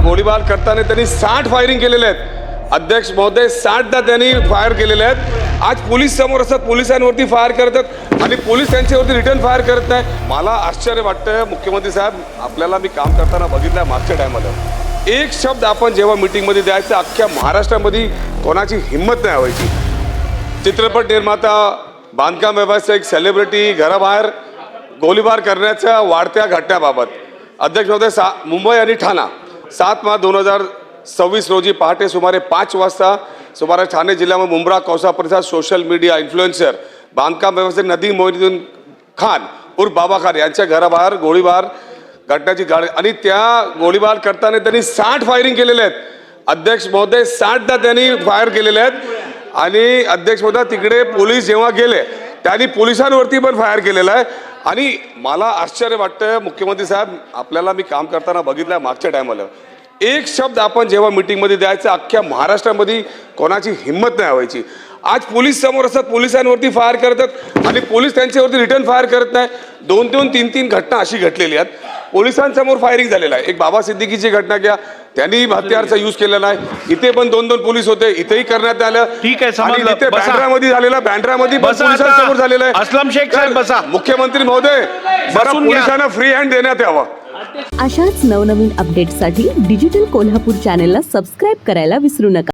गोळीबार करताना त्यांनी 60 फायरिंग केलेले आहेत। अध्यक्ष महोदय 60दा त्यांनी फायर केलेले आहेत। आज पोलीस समोर असतात, पोलिसांवरती फायर करतात आणि पोलीस त्यांच्यावरती रिटर्न फायर करत नाही। मला आश्चर्य वाटतं मुख्यमंत्री साहेब, आपल्याला मी काम करताना बघितलं मागच्या टायमाला एक शब्द आपण जेव्हा मीटिंगमध्ये द्यायचं अख्ख्या महाराष्ट्रामध्ये कोणाची हिंमत नाही व्हायची। चित्रपट निर्माता, बांधकाम व्यावसायिक, सेलिब्रिटी घराबाहेर गोळीबार करण्याच्या वाढत्या घटनाबाबत अध्यक्ष महोदय मुंबई आणि ठाणा 7 मार्च 2026 रोजी पहाटे सुमारे 5 वाजता सुमारे ठाणे जिल्ह्यामध्ये मुंब्रा कौसा परिसरात सोशल मीडिया इन्फ्लुएन्सर बांधकाम व्यावसायिक नदीम मोहिउद्दीन खान उर्फ बाबा खान यांच्या घराबाहेर गोळीबार घटनाची गाडी आणि त्या गोळीबार करताना त्यांनी 60 फायरिंग केलेले आहेत। अध्यक्ष महोदय 60दा त्यांनी फायर केलेले आहेत आणि अध्यक्ष महोदय तिकडे पोलीस जेव्हा गेले त्यांनी पोलिसांवरती पण फायर केलेलं आहे। आणि मला आश्चर्य वाटतं मुख्यमंत्री साहेब, आपल्याला मी काम करताना बघितलं मागच्या टायमाला एक शब्द आपण जेव्हा मीटिंगमध्ये द्यायचं अख्ख्या महाराष्ट्रामध्ये कोणाची हिंमत नाही व्हायची। आज पोलीस समोर असतात, पोलिसांवरती फायर करतात आणि पोलीस त्यांच्यावरती रिटर्न फायर करत नाही। 2-2, 3-3 घटना अशी घडलेली आहेत। पोलिसांसमोर फायरिंग झालेलं आहे। एक बाबा सिद्दीकीची घटना घ्या, त्यांनी हत्यारचा यूज केलेला आहे। इथे पण 2-2 पोलीस होते, इथेही करण्यात आलं। ठीक आहे, समजलं। इथे बँड्रामध्ये झालेला, बँड्रामध्ये पोलिसांसमोर झालेलं आहे। असलम शेख साहेब बसा। मुख्यमंत्री महोदय, जरा पोलिसांना फ्री हँड देण्यात यावं। अशाच नवनवीन अपडेट्ससाठी डिजिटल कोल्हापूर चॅनेलला सबस्क्राईब करायला विसरू नका।